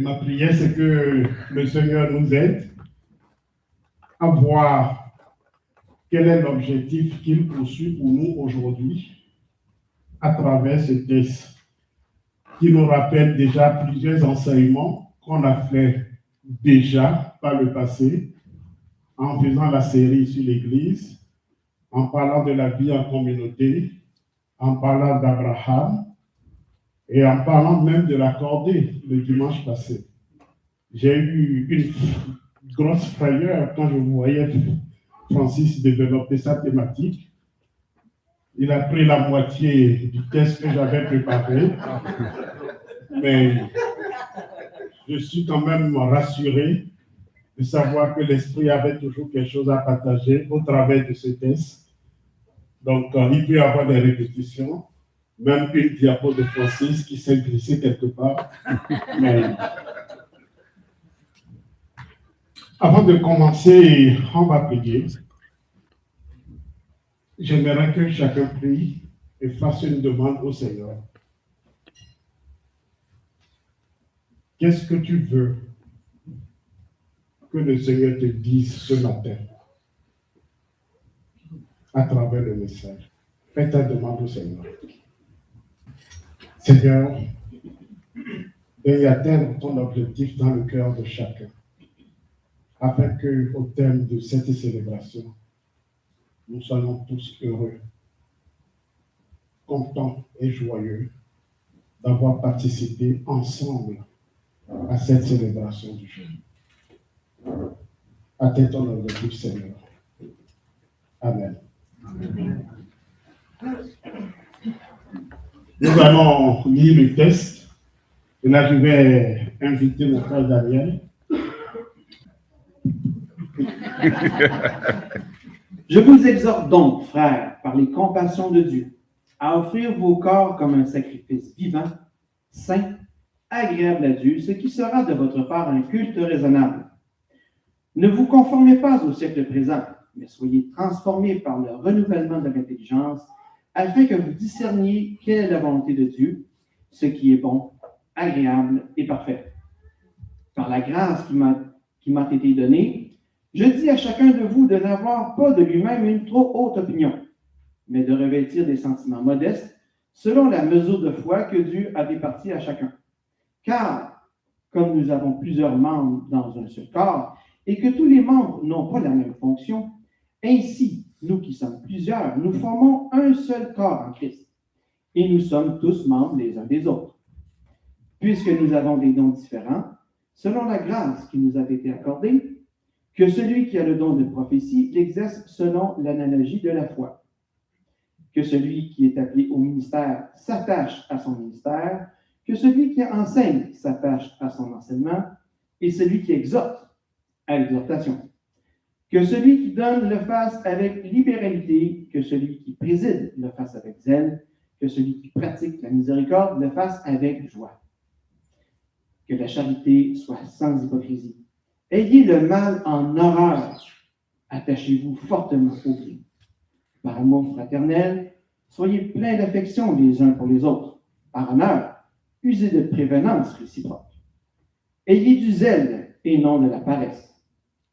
ma prière, c'est que le Seigneur nous aide à voir quel est l'objectif qu'il poursuit pour nous aujourd'hui à travers ce texte qui nous rappelle déjà plusieurs enseignements qu'on a fait déjà par le passé en faisant la série sur l'Église, en parlant de la vie en communauté, en parlant d'Abraham et en parlant même de la cordée le dimanche passé. J'ai eu une grosse frayeur quand je voyais Francis développer sa thématique. Il a pris la moitié du texte que j'avais préparé, mais je suis quand même rassuré de savoir que l'Esprit avait toujours quelque chose à partager au travers de ce texte. Donc, il peut y avoir des répétitions, même une diapo de Francis qui s'est glissée quelque part. Mais avant de commencer, on va prier. J'aimerais que chacun prie et fasse une demande au Seigneur. Qu'est-ce que tu veux que le Seigneur te dise ce matin à travers le message? Fais ta demande au Seigneur. Seigneur, veuille atteindre ton objectif dans le cœur de chacun, afin qu'au terme de cette célébration, nous soyons tous heureux, contents et joyeux d'avoir participé ensemble à cette célébration du jour. Atteins ton objectif, Seigneur. Amen. Amen. Nous allons lire le texte. Et là, je vais inviter mon frère Daniel. Je vous exhorte donc, frères, par les compassions de Dieu, à offrir vos corps comme un sacrifice vivant, saint, agréable à Dieu, ce qui sera de votre part un culte raisonnable. Ne vous conformez pas au siècle présent, mais soyez transformés par le renouvellement de l'intelligence, afin que vous discerniez quelle est la volonté de Dieu, ce qui est bon, agréable et parfait. Par la grâce qui m'a été donnée, je dis à chacun de vous de n'avoir pas de lui-même une trop haute opinion, mais de revêtir des sentiments modestes, selon la mesure de foi que Dieu a départie à chacun. Car, comme nous avons plusieurs membres dans un seul corps, et que tous les membres n'ont pas la même fonction, ainsi, nous qui sommes plusieurs, nous formons un seul corps en Christ, et nous sommes tous membres les uns des autres. Puisque nous avons des dons différents, selon la grâce qui nous a été accordée, que celui qui a le don de prophétie l'exerce selon l'analogie de la foi. Que celui qui est appelé au ministère s'attache à son ministère, que celui qui enseigne s'attache à son enseignement, et celui qui exhorte à l'exhortation. Que celui qui donne le fasse avec libéralité, que celui qui préside le fasse avec zèle, que celui qui pratique la miséricorde le fasse avec joie. Que la charité soit sans hypocrisie. Ayez le mal en horreur. Attachez-vous fortement au bien. Par amour fraternel, soyez pleins d'affection les uns pour les autres. Par honneur, usez de prévenance réciproque. Ayez du zèle et non de la paresse.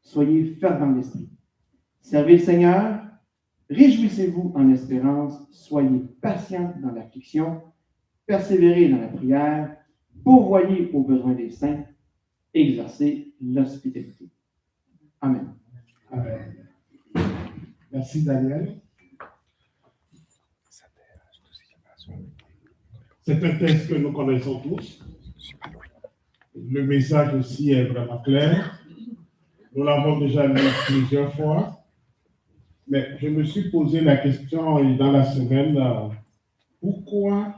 Soyez fervents d'esprit. Servez le Seigneur. Réjouissez-vous en espérance. Soyez patients dans l'affliction. Persévérez dans la prière. Pourvoyez aux besoins des saints. Exercez l'hospitalité. Amen. Amen. Merci Daniel. C'est un texte que nous connaissons tous. Le message aussi est vraiment clair. Nous l'avons déjà lu plusieurs fois. Mais je me suis posé la question dans la semaine, pourquoi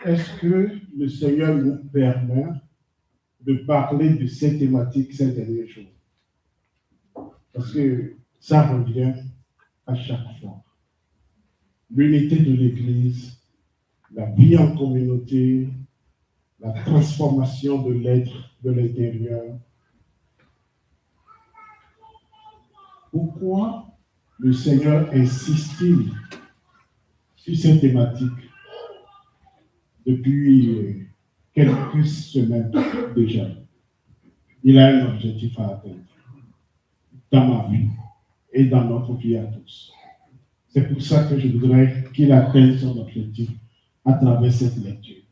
est-ce que le Seigneur nous permet de parler de ces thématiques ces derniers jours? Parce que ça revient à chaque fois. L'unité de l'Église, la vie en communauté, la transformation de l'être de l'intérieur. Pourquoi le Seigneur insiste-t-il sur cette thématique depuis quelques semaines déjà. Il a un objectif à atteindre dans ma vie et dans notre vie à tous. C'est pour ça que je voudrais qu'il atteigne son objectif à travers cette lecture.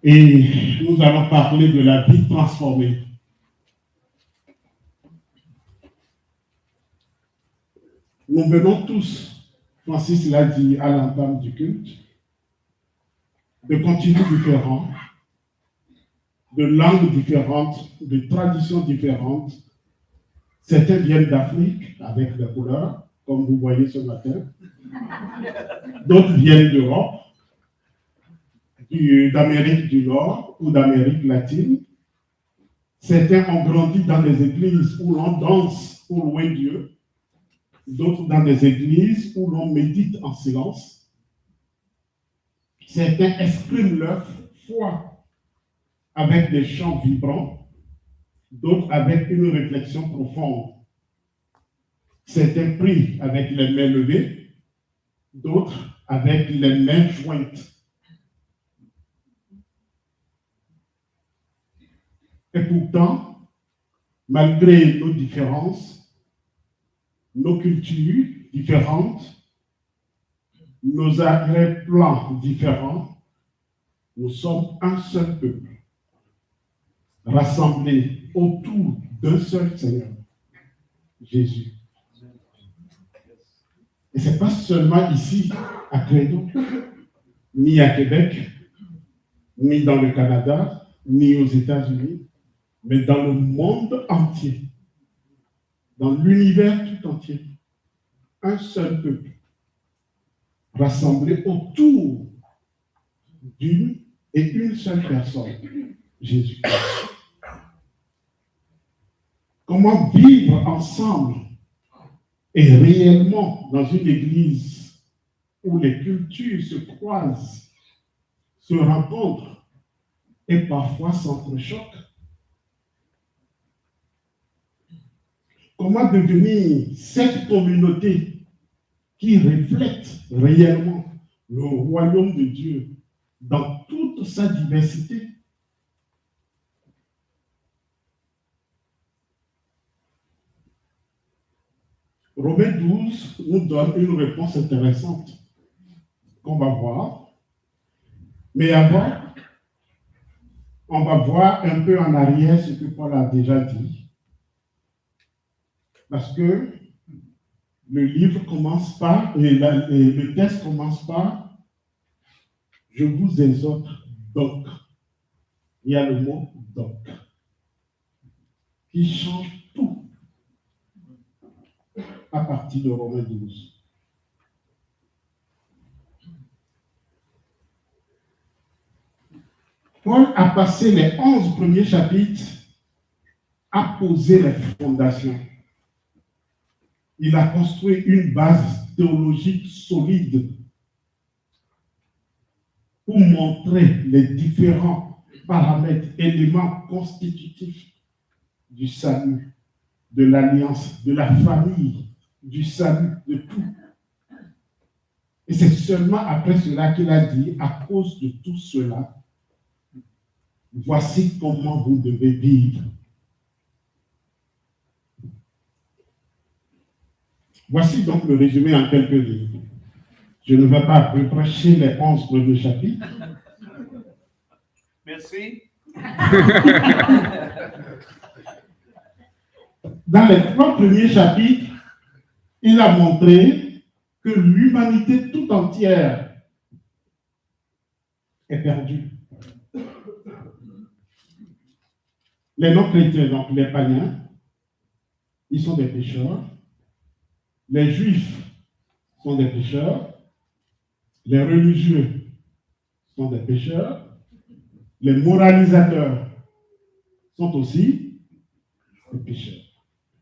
Et nous allons parler de la vie transformée. Nous venons tous, Francis l'a dit à l'entame du culte, de continents différents, de langues différentes, de traditions différentes. Certains viennent d'Afrique avec des couleurs, comme vous voyez ce matin. D'autres viennent d'Europe, d'Amérique du Nord ou d'Amérique latine. Certains ont grandi dans des églises où l'on danse pour louer Dieu. D'autres dans des églises où l'on médite en silence. Certains expriment leur foi avec des chants vibrants, d'autres avec une réflexion profonde. Certains prient avec les mains levées, d'autres avec les mains jointes. Et pourtant, malgré nos différences, nos cultures différentes, nos arrière-plans différents, nous sommes un seul peuple, rassemblés autour d'un seul Seigneur, Jésus. Et ce n'est pas seulement ici, à Credo, ni à Québec, ni dans le Canada, ni aux États-Unis, mais dans le monde entier, dans l'univers tout entier. Un seul peuple, rassemblé autour d'une et une seule personne, Jésus-Christ. Comment vivre ensemble et réellement dans une église où les cultures se croisent, se rencontrent et parfois s'entrechoquent. Comment devenir cette communauté qui reflète réellement le royaume de Dieu dans toute sa diversité? Romains 12 nous donne une réponse intéressante qu'on va voir. Mais avant, on va voir un peu en arrière ce que Paul a déjà dit. Parce que le livre commence par, et le texte commence par « Je vous exhorte donc ». Il y a le mot « donc » qui change tout à partir de Romains 12. Paul a passé les 11 premiers chapitres à poser les fondations. Il a construit une base théologique solide pour montrer les différents paramètres, éléments constitutifs du salut, de l'alliance, de la famille, du salut, de tout. Et c'est seulement après cela qu'il a dit, à cause de tout cela, voici comment vous devez vivre. Voici donc le résumé en quelques lignes. Je ne vais pas reprocher les 11 premiers chapitres. Merci. Dans les 3 premiers chapitres, il a montré que l'humanité tout entière est perdue. Les non-chrétiens, donc les païens, ils sont des pécheurs. Les juifs sont des pécheurs. Les religieux sont des pécheurs. Les moralisateurs sont aussi des pécheurs.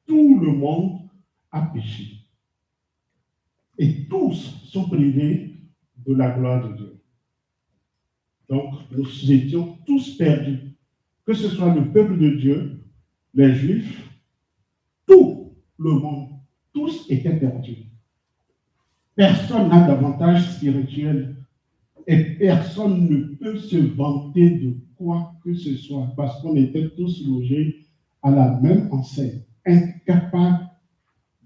Tout le monde a péché. Et tous sont privés de la gloire de Dieu. Donc, nous étions tous perdus. Que ce soit le peuple de Dieu, les Juifs, tout le monde, tous étaient perdus. Personne n'a d'avantage spirituel Et personne ne peut se vanter de quoi que ce soit parce qu'on était tous logés à la même enseigne, incapables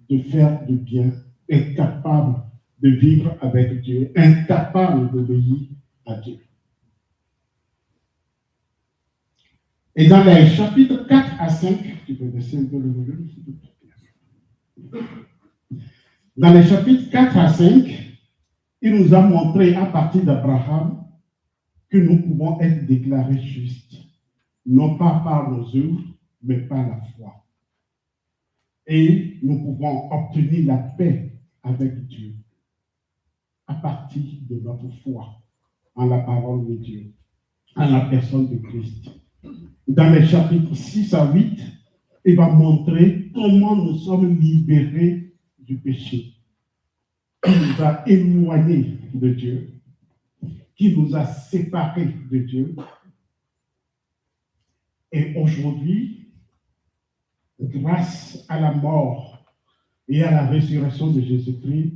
de faire du bien, incapables de vivre avec Dieu, incapables d'obéir à Dieu. Et dans les chapitres 4 à 5, tu peux baisser un peu le volume, s'il te plaît. Dans les chapitres 4 à 5, il nous a montré à partir d'Abraham que nous pouvons être déclarés justes, non pas par nos œuvres, mais par la foi. Et nous pouvons obtenir la paix avec Dieu à partir de notre foi en la parole de Dieu, en la personne de Christ. Dans les chapitres 6 à 8, il va montrer comment nous sommes libérés du péché, qui nous a éloignés de Dieu, qui nous a séparés de Dieu. Et aujourd'hui, grâce à la mort et à la résurrection de Jésus-Christ,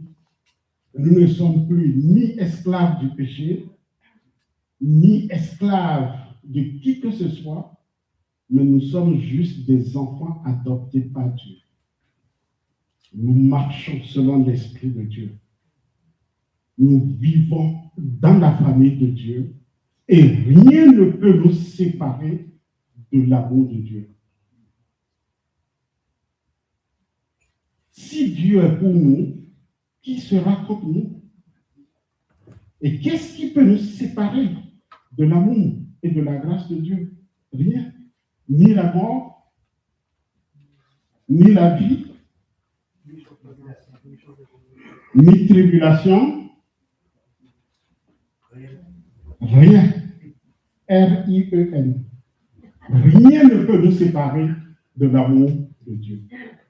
nous ne sommes plus ni esclaves du péché, ni esclaves de qui que ce soit, mais nous sommes juste des enfants adoptés par Dieu. Nous marchons selon l'Esprit de Dieu. Nous vivons dans la famille de Dieu et rien ne peut nous séparer de l'amour de Dieu. Si Dieu est pour nous, qui sera contre nous? Et qu'est-ce qui peut nous séparer de l'amour et de la grâce de Dieu? Rien. Ni la mort, ni la vie, ni tribulation, rien. R-I-E-N. Rien ne peut nous séparer de l'amour de Dieu.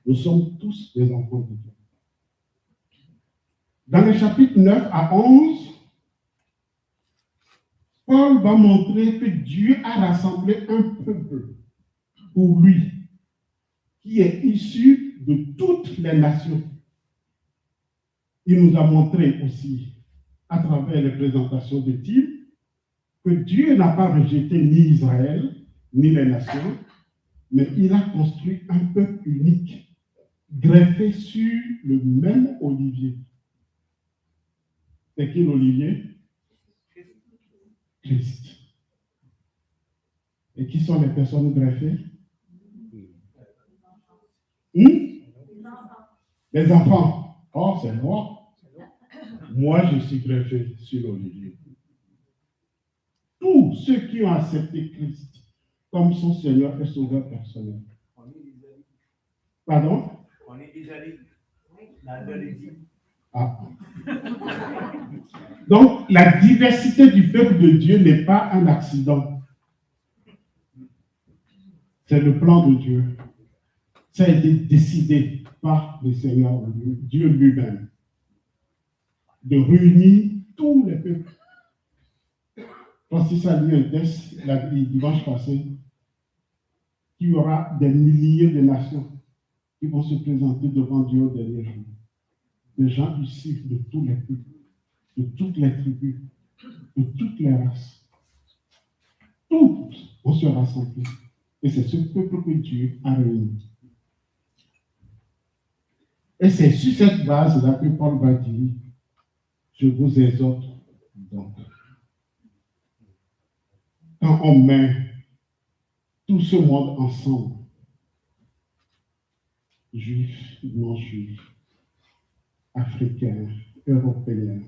Nous sommes tous des enfants de Dieu. Dans les chapitres 9 à 11, Paul va montrer que Dieu a rassemblé un peuple pour lui, qui est issu de toutes les nations. Il nous a montré aussi, à travers les présentations de Tite, que Dieu n'a pas rejeté ni Israël, ni les nations, mais il a construit un peuple unique, greffé sur le même olivier. C'est qui l'olivier? Christ. Et qui sont les personnes greffées? Les enfants. Oh, c'est moi. Moi, je suis greffé sur l'olivier. Tous ceux qui ont accepté Christ comme son Seigneur et Sauveur personnel. Pardon? On est Isaïe. Ah. Donc, la diversité du peuple de Dieu n'est pas un accident. C'est le plan de Dieu. Ça a été décidé par le Seigneur, Dieu lui-même, de réunir tous les peuples. Francis a lu un texte le dimanche passé, qu'il y aura des milliers de nations qui vont se présenter devant Dieu au dernier jour. Des gens issus de tous les peuples, de toutes les tribus, de toutes les races. Tous vont se rassembler. Et c'est ce peuple que Dieu a réuni. Et c'est sur cette base-là que Paul va dire, je vous exhorte donc. Quand on met tout ce monde ensemble, juifs, non-juifs, africains, européens,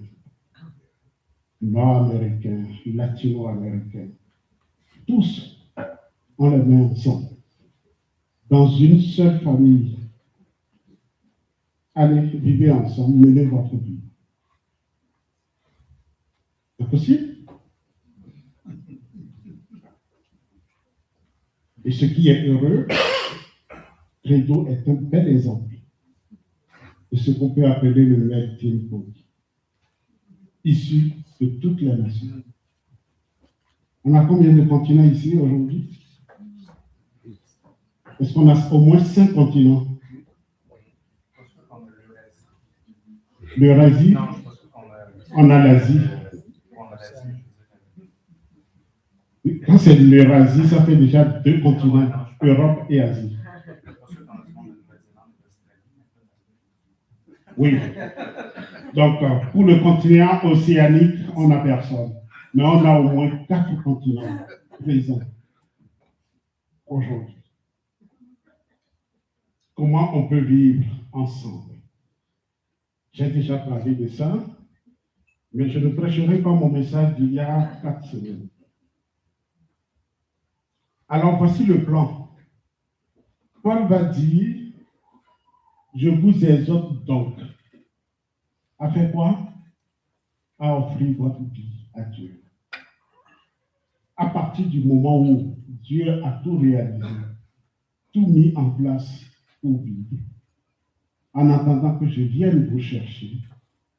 nord-américains, latino-américains, tous, on les met ensemble, dans une seule famille. Allez, vivez ensemble, menez votre vie. C'est possible? Et ce qui est heureux, Credo est un bel exemple de ce qu'on peut appeler le melting pot, issu de toutes les nations. On a combien de continents ici aujourd'hui? Est-ce qu'on a au moins 5 continents? L'Eurasie, on a l'Asie, Quand c'est l'Eurasie, ça fait déjà 2 continents, Europe et Asie. Oui. Donc, pour le continent océanique, on n'a personne. Mais on a au moins 4 continents présents aujourd'hui. Comment on peut vivre ensemble? J'ai déjà parlé de ça, mais je ne prêcherai pas mon message d'il y a 4 semaines. Alors, voici le plan. Paul va dire, je vous exhorte donc à faire quoi? À offrir votre vie à Dieu. À partir du moment où Dieu a tout réalisé, tout mis en place pour vivre, en attendant que je vienne vous chercher,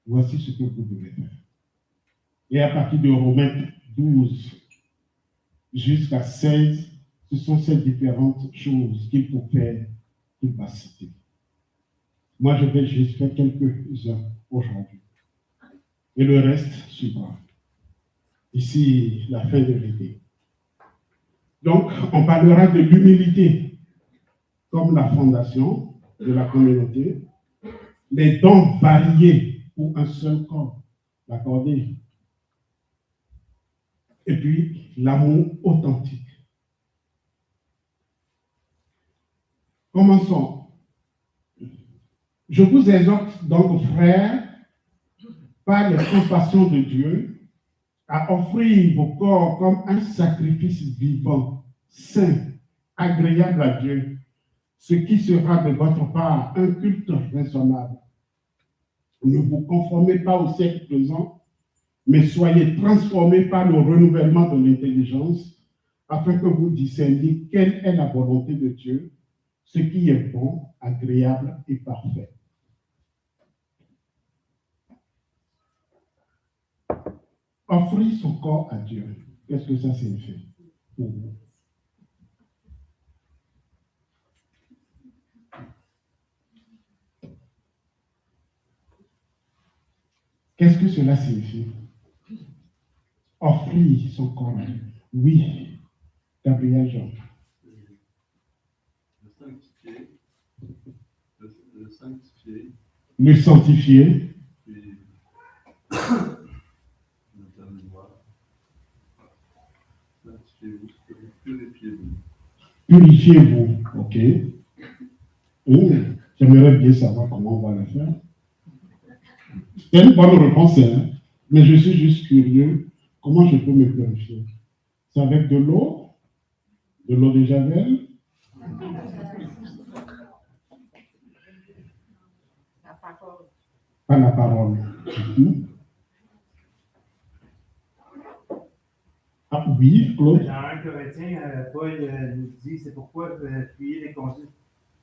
voici ce que vous devez faire. Et à partir de Romains 12 jusqu'à 16, ce sont ces différentes choses qu'il faut faire, qu'il va citer. Moi, je vais juste faire quelques-uns aujourd'hui. Et le reste suivra. Ici, la fin de l'idée. Donc, on parlera de l'humilité comme la fondation de la communauté, les dons variés pour un seul corps, l'accordé, et puis l'amour authentique. Commençons. Je vous exhorte donc, frères, par les compassions de Dieu, à offrir vos corps comme un sacrifice vivant, saint, agréable à Dieu, ce qui sera de votre part un culte raisonnable. Ne vous conformez pas au siècle présent, mais soyez transformés par le renouvellement de l'intelligence, afin que vous discerniez quelle est la volonté de Dieu, ce qui est bon, agréable et parfait. Offrir son corps à Dieu, qu'est-ce que ça signifie pour vous? Qu'est-ce que cela signifie? Offrir son corps à Dieu. Oui, Gabriel Jean. Le sanctifier. Purifiez-vous, ok. J'aimerais bien savoir comment on va le faire. C'est une bonne réponse, hein? Mais je suis juste curieux. Comment je peux me purifier? C'est avec de l'eau de Javel? Par la parole. Ah oui, Claude. Dans 1 Corinthiens, Paul nous dit, c'est pourquoi fuyez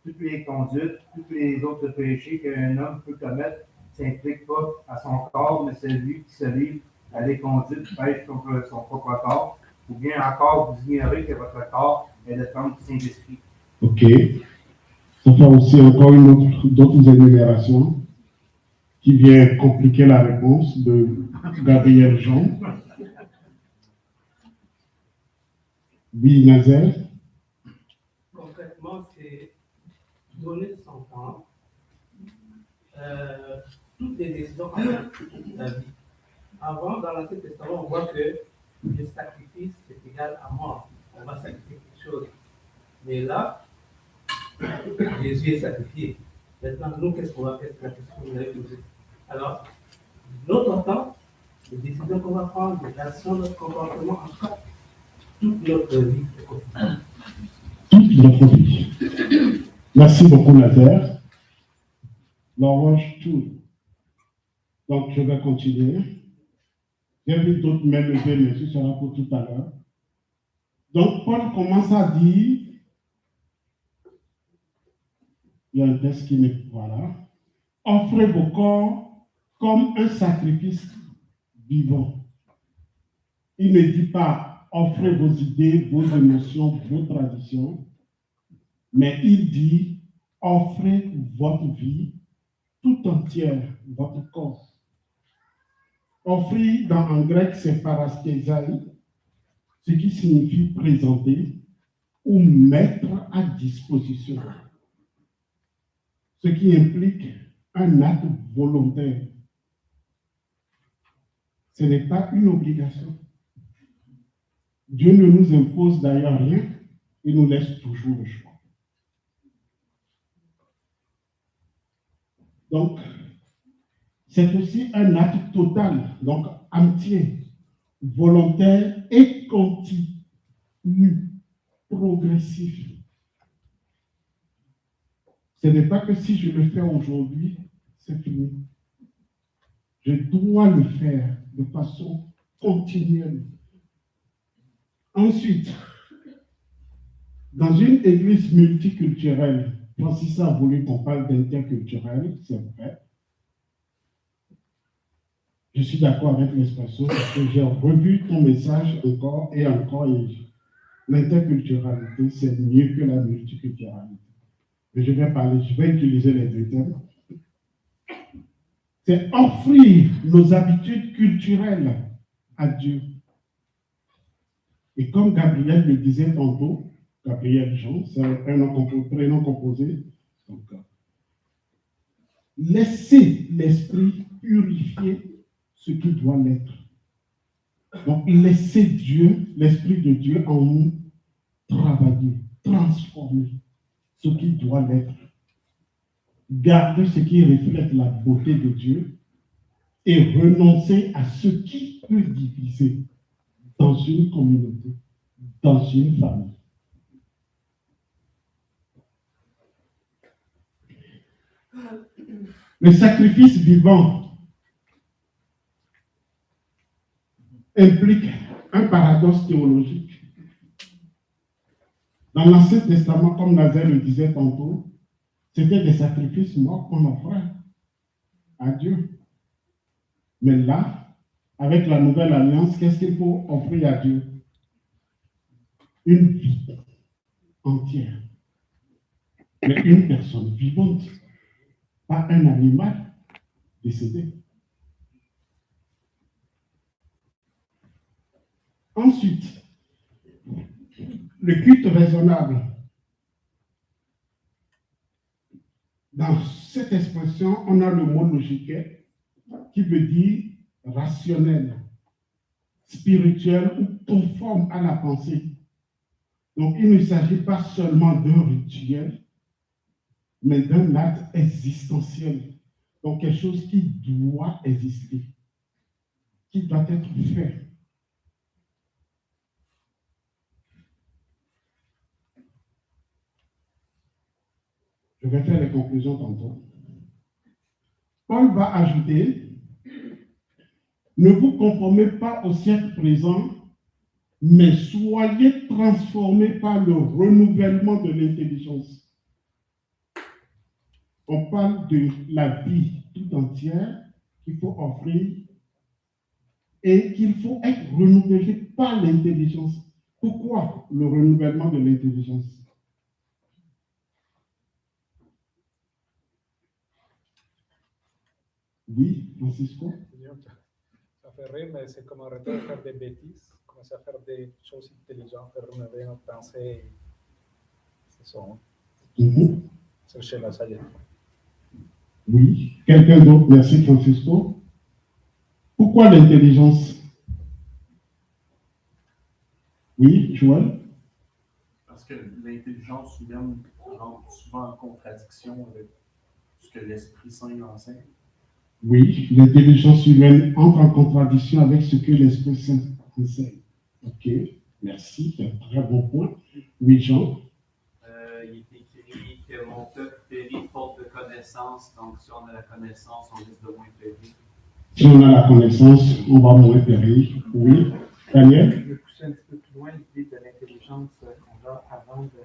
toutes les conduites, tous les autres péchés qu'un homme peut commettre, ne s'implique pas à son corps, mais celui qui se livre à les conduites pêche contre son propre corps, ou bien encore vous ignorez que votre corps est le temple du Saint-Esprit. Ok. Ça fait aussi encore d'autres énumérations qui vient compliquer la réponse de Gabriel Jean. Oui, Nazaire. Concrètement, c'est donner son temps, toutes les décisions en la vie. Avant, dans l'Ancien Testament, on voit que le sacrifice est égal à mort. On va sacrifier quelque chose. Mais là, Jésus est sacrifié. Maintenant, nous, qu'est-ce qu'on va faire? C'est la question que vous avez posée. Alors, notre temps, les décisions qu'on va prendre, les actions, notre comportement, en tout cas, toute notre vie. Toute notre vie. Merci beaucoup, Nazaire. L'horloge tourne. Donc, je vais continuer. J'ai vu d'autres mains levées, mais ce sera pour tout à l'heure. Donc, Paul commence à dire, il y a un texte qui n'est pas là, offrez vos corps comme un sacrifice vivant. Il ne dit pas offrez vos idées, vos émotions, vos traditions, mais il dit offrez votre vie tout entière, votre corps. Offrir en grec, c'est parastésaï, ce qui signifie présenter ou mettre à disposition, ce qui implique un acte volontaire. Ce n'est pas une obligation. Dieu ne nous impose d'ailleurs rien, il nous laisse toujours le choix. Donc, c'est aussi un acte total, donc entier, volontaire et continu, progressif. Ce n'est pas que si je le fais aujourd'hui, c'est fini. Je dois le faire de façon continuelle. Ensuite, dans une église multiculturelle, Francis a voulu qu'on parle d'interculturel, c'est vrai. Je suis d'accord avec l'expression parce que j'ai revu ton message encore et encore. Et l'interculturalité, c'est mieux que la multiculturalité. Mais je vais utiliser les deux termes. C'est offrir nos habitudes culturelles à Dieu. Et comme Gabriel le disait tantôt, Gabriel Jean, c'est un prénom composé. Donc, laissez l'esprit purifier ce qui doit l'être. Donc, laissez Dieu, l'esprit de Dieu en nous, travailler, transformer ce qui doit l'être. Garder ce qui reflète la beauté de Dieu et renoncer à ce qui peut diviser dans une communauté, dans une famille. Le sacrifice vivant implique un paradoxe théologique. Dans l'Ancien Testament, comme Nazaire le disait tantôt, c'était des sacrifices morts qu'on offrait à Dieu. Mais là, avec la nouvelle alliance, qu'est-ce qu'il faut offrir à Dieu? Une vie entière. Mais une personne vivante, pas un animal décédé. Ensuite, le culte raisonnable. Dans cette expression, on a le mot logique qui veut dire rationnel, spirituel ou conforme à la pensée. Donc, il ne s'agit pas seulement d'un rituel, mais d'un acte existentiel. Donc, quelque chose qui doit exister, qui doit être fait. Je vais faire les conclusions tantôt. Paul va ajouter, ne vous conformez pas au siècle présent, mais soyez transformés par le renouvellement de l'intelligence. On parle de la vie tout entière qu'il faut offrir et qu'il faut être renouvelé par l'intelligence. Pourquoi le renouvellement de l'intelligence? Oui, Francisco? Ça fait rire, mais c'est comme arrêter de faire des bêtises, commencer à faire des choses intelligentes, renouveler notre pensée. C'est ça. Chercher la sagesse. Oui, quelqu'un d'autre? Merci, Francisco. Pourquoi l'intelligence? Oui, Joël? Parce que l'intelligence humaine rentre souvent en contradiction avec ce que l'Esprit Saint enseigne. Oui, l'intelligence humaine entre en contradiction avec ce que l'Esprit Saint enseigne. Ok, merci, c'est un très bon point. Oui, Jean? Il est écrit que mon peuple périt faute de connaissance, donc si on a la connaissance, on risque de moins périr. Si on a la connaissance, on va moins périr. Oui, Daniel? Je vais pousser un petit peu plus loin l'idée de l'intelligence qu'on a avant de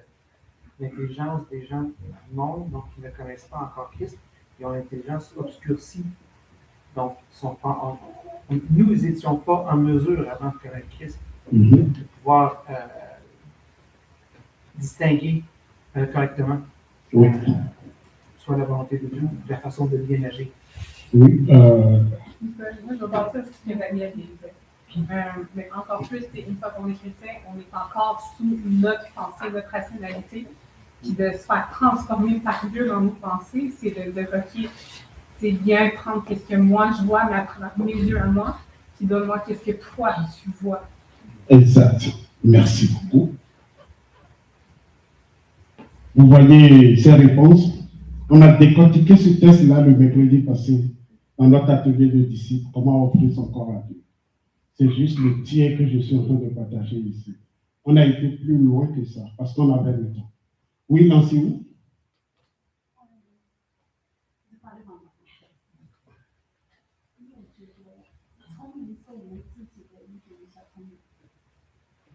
l'intelligence des gens du monde, donc qui ne connaissent pas encore Christ, qui ont l'intelligence obscurcie. Donc, nous n'étions pas en mesure, avant de connaître Christ, de pouvoir distinguer correctement soit la volonté de Dieu, la façon de bien agir. Oui. Moi, je vais partir sur ce que Daniel disait. Mais encore plus, une fois qu'on est chrétien, on est encore sous notre pensée, notre rationalité. Puis de se faire transformer par Dieu dans nos pensées, c'est de dire, OK, c'est bien prendre ce que moi je vois, mais à travers mes yeux à moi, puis donne-moi ce que toi tu vois. Exact. Merci beaucoup. Vous voyez ces réponses? On a décortiqué ce test-là le mercredi passé dans notre atelier de disciples, comment offrir son corps à Dieu. C'est juste le tiers que je suis en train de partager ici. On a été plus loin que ça, parce qu'on avait le temps. Oui, Nancy?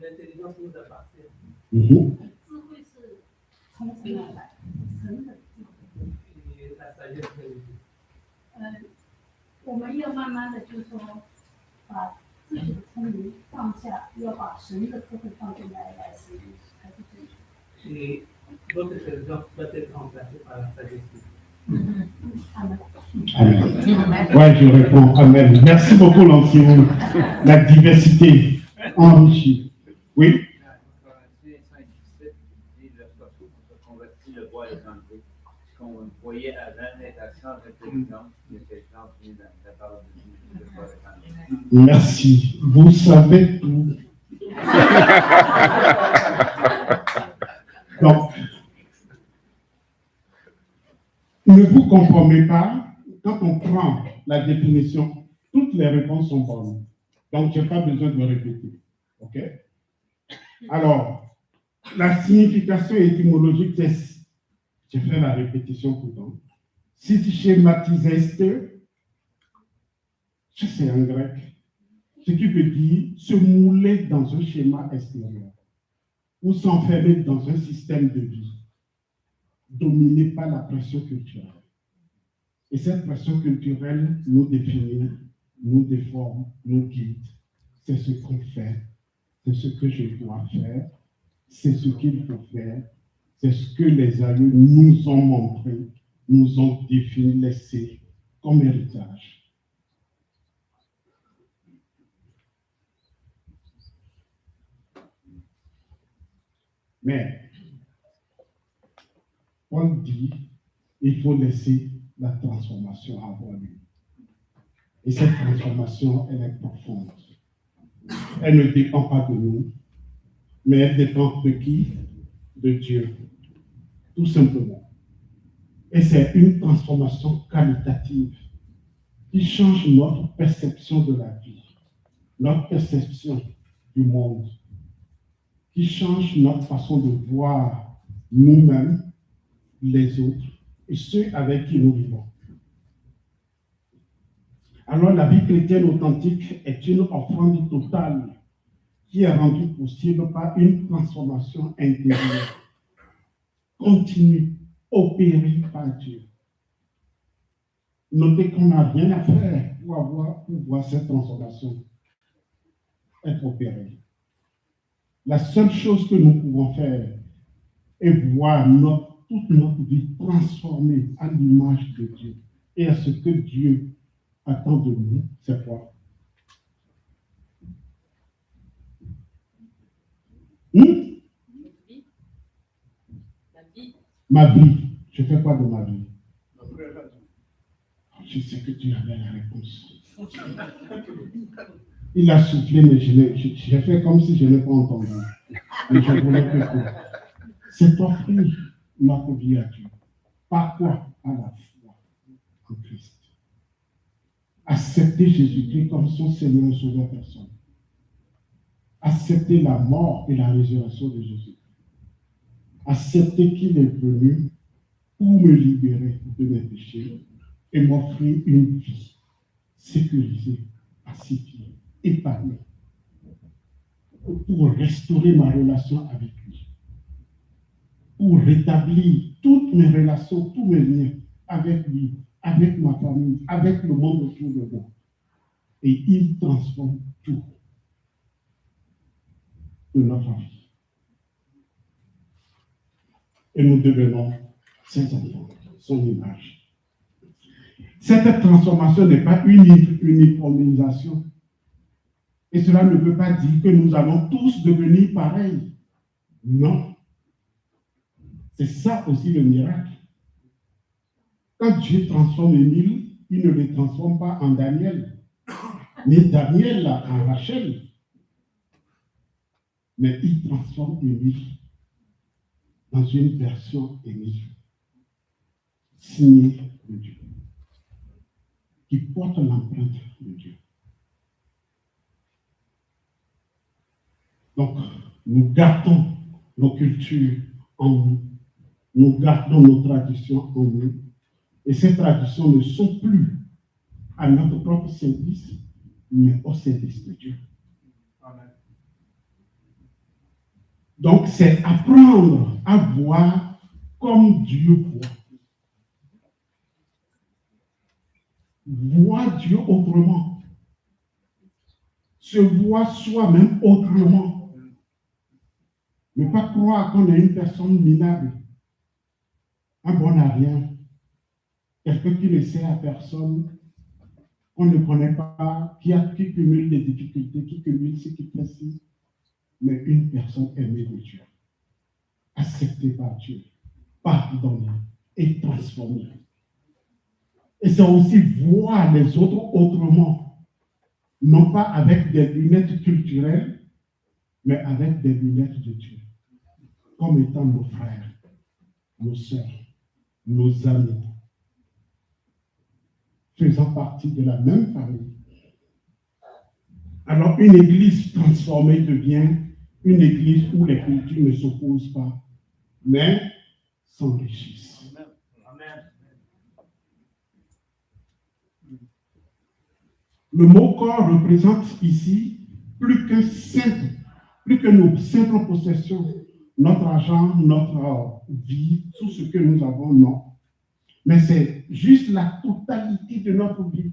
L'intelligence nous appartient. Mm-hmm. Et la sagesse de Dieu. 我们要慢慢的就是说，把自己的聪明放下，要把神的智慧放进来使用，才是正确。 Et votre intelligence doit être remplacée par la sagesse de Dieu. Amen. Amen. Ouais, je réponds Amen. Merci beaucoup, Nancy. La diversité enrichie. Oui? Qu'on voyait avant être accent d'intelligence, l'intelligence vient de la part de Dieu. Merci. Vous savez tout. Donc, ne vous conformez pas. Quand on prend la définition, toutes les réponses sont bonnes. Donc, je n'ai pas besoin de répéter. OK? Alors, la signification étymologique, c'est, je fais la répétition pourtant. Si tu schématisais, c'est en grec, ce qui veut dire se mouler dans un schéma extérieur ou s'enfermer dans un système de vie, dominé par la pression culturelle. Et cette pression culturelle nous définit, nous déforme, nous guide. C'est ce qu'on fait, c'est ce que je dois faire, c'est ce qu'il faut faire, c'est ce que les aïeux nous ont montré, nous ont défini, laissé comme héritage. Mais, Paul dit, il faut laisser la transformation avoir lieu. Et cette transformation, elle est profonde. Elle ne dépend pas de nous, mais elle dépend de qui? De Dieu. Tout simplement. Et c'est une transformation qualitative qui change notre perception de la vie, notre perception du monde, qui change notre façon de voir nous-mêmes, les autres et ceux avec qui nous vivons. Alors la vie chrétienne authentique est une offrande totale qui est rendue possible par une transformation intérieure, continue, opérée par Dieu. Notez qu'on n'a rien à faire pour voir cette transformation être opérée. La seule chose que nous pouvons faire est voir toute notre vie transformée à l'image de Dieu et à ce que Dieu attend de nous, c'est quoi? Ma vie. Je fais quoi de ma vie? Je sais que tu avais la réponse. Il a soufflé, mais j'ai fait comme si je n'ai pas entendu. Mais je voulais que c'est offrir notre vie à Dieu. Par quoi? À la foi en Christ. Accepter Jésus-Christ comme son Seigneur et Sauveur personnel. Accepter la mort et la résurrection de Jésus. Accepter qu'il est venu pour me libérer de mes péchés et m'offrir une vie sécurisée, pacifiée, épanouie, pour restaurer ma relation avec lui, pour rétablir toutes mes relations, tous mes liens avec lui, avec ma famille, avec le monde autour de moi. Et il transforme tout de notre vie. Et nous devenons ses enfants, son image. Cette transformation n'est pas une uniformisation. Et cela ne veut pas dire que nous allons tous devenir pareils. Non. C'est ça aussi le miracle. Quand Dieu transforme Émile, il ne le transforme pas en Daniel, ni Daniel en Rachel, mais il transforme Émile dans une version Émile, signée de Dieu, qui porte l'empreinte de Dieu. Donc, nous gardons nos cultures en nous, nous gardons nos traditions en nous, et ces traditions ne sont plus à notre propre service, mais au service de Dieu. Amen. Donc, c'est apprendre à voir comme Dieu voit. Voir Dieu autrement. Se voir soi-même autrement. Ne pas croire qu'on est une personne minable, un bon à rien, quelqu'un qui ne sert à personne, qu'on ne connaît pas, qui cumule des difficultés, qui cumule ce qui fait ci, mais une personne aimée de Dieu, acceptée par Dieu, pardonnée et transformée. Et c'est aussi voir les autres autrement, non pas avec des lunettes culturelles, mais avec des lunettes de Dieu, comme étant nos frères, nos sœurs, nos amis, faisant partie de la même famille. Alors, une église transformée devient une église où les cultures ne s'opposent pas, mais s'enrichissent. Amen. Le mot corps représente ici plus que nos simples possessions, notre argent, notre vie, tout ce que nous avons, non. Mais c'est juste la totalité de notre vie,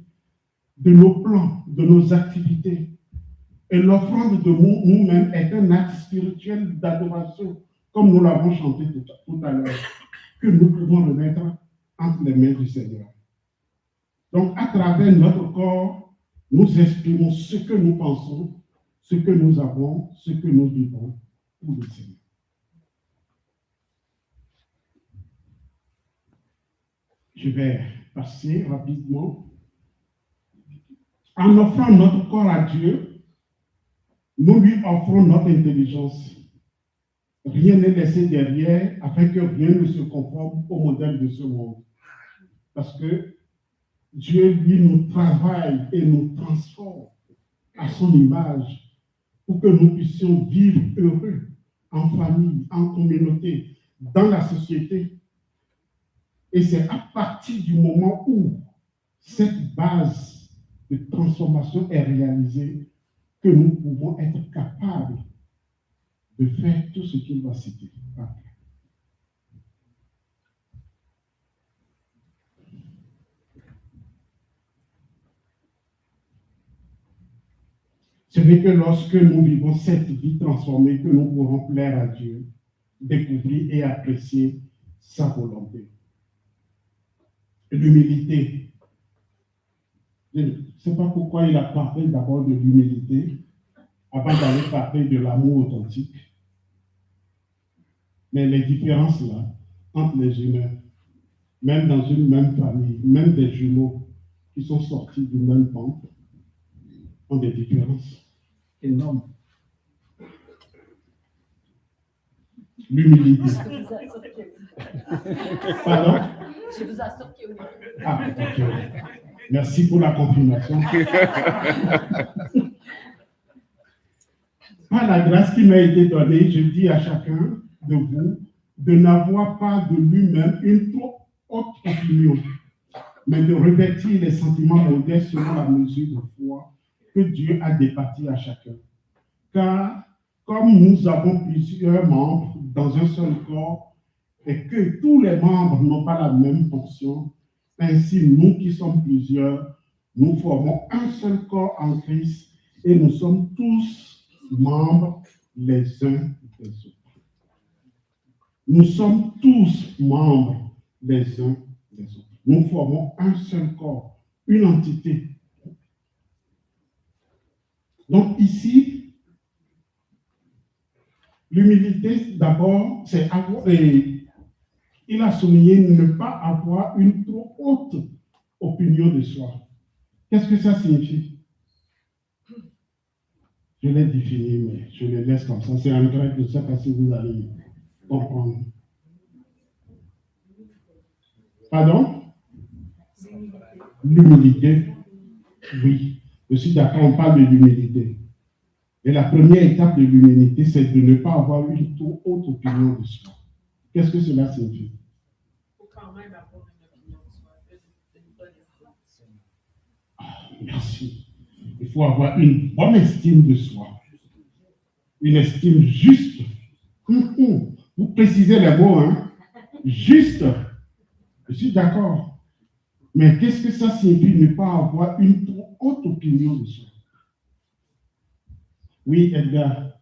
de nos plans, de nos activités. Et l'offrande de nous-mêmes est un acte spirituel d'adoration, comme nous l'avons chanté tout à l'heure, que nous pouvons remettre entre les mains du Seigneur. Donc, à travers notre corps, nous exprimons ce que nous pensons, ce que nous avons, ce que nous vivons pour le Seigneur. Je vais passer rapidement. En offrant notre corps à Dieu, nous lui offrons notre intelligence. Rien n'est laissé derrière afin que rien ne se conforme au modèle de ce monde. Parce que Dieu, lui, nous travaille et nous transforme à son image pour que nous puissions vivre heureux en famille, en communauté, dans la société. Et c'est à partir du moment où cette base de transformation est réalisée que nous pouvons être capables de faire tout ce qu'il va citer. Ce n'est que lorsque nous vivons cette vie transformée que nous pourrons plaire à Dieu, découvrir et apprécier sa volonté. L'humilité. Je ne sais pas pourquoi il a parlé d'abord de l'humilité avant d'aller parler de l'amour authentique. Mais les différences là, entre les humains, même dans une même famille, même des jumeaux qui sont sortis du même ventre, ont des différences énormes. L'humilité. Pardon? Je vous assure que oui. Ah, ok. Merci pour la confirmation. Par la grâce qui m'a été donnée, je dis à chacun de vous de n'avoir pas de lui-même une trop haute opinion, mais de revêtir les sentiments modestes selon la mesure de foi que Dieu a départi à chacun. Car comme nous avons plusieurs membres dans un seul corps et que tous les membres n'ont pas la même fonction, ainsi nous qui sommes plusieurs, nous formons un seul corps en Christ et nous sommes tous membres les uns des autres. Nous sommes tous membres les uns des autres. Nous formons un seul corps, une entité. Donc ici, l'humilité, d'abord, c'est avoir, et il a souligné ne pas avoir une trop haute opinion de soi. Qu'est-ce que ça signifie? Je l'ai défini, mais je le laisse comme ça. C'est en grec, je ne sais pas si vous allez comprendre. Pardon? L'humilité. Oui, je suis d'accord, on parle de l'humilité. Et la première étape de l'humilité, c'est de ne pas avoir une trop haute opinion de soi. Qu'est-ce que cela signifie? Merci. Il faut avoir une bonne estime de soi. Une estime juste. Vous précisez les mots, hein? Juste. Je suis d'accord. Mais qu'est-ce que ça signifie ne pas avoir une trop haute opinion de soi? Oui, Edgar.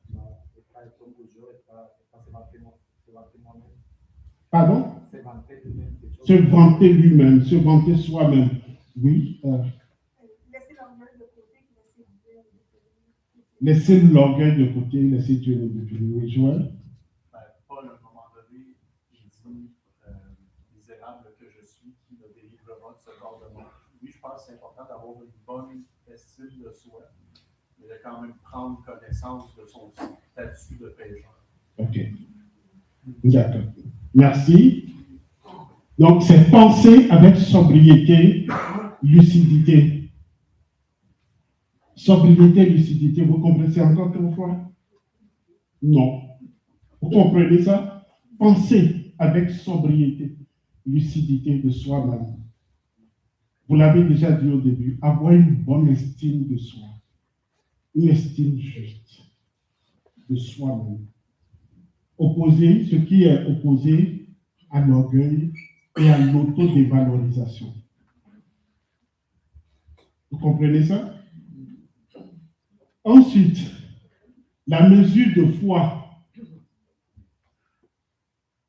Pardon? Se vanter lui-même, se vanter soi-même. Oui. Laisser l'orgueil de côté, laisser Dieu de côté. Oui, Joël? Paul, à un moment donné, il dit misérable que je suis, qui me délivrera de ce corps de mort. Oui, je pense que c'est important d'avoir une bonne estime de soi, mais de quand même prendre connaissance de son statut de pécheur. Ok. D'accord. Merci. Donc, c'est penser avec sobriété, lucidité. Sobriété, lucidité, vous comprenez encore une fois? Non. Vous comprenez ça? Penser avec sobriété, lucidité de soi-même. Vous l'avez déjà dit au début, avoir une bonne estime de soi. Une estime juste de soi-même. Opposer ce qui est opposé à l'orgueil et à l'autodévalorisation. Vous comprenez ça? Ensuite, la mesure de foi.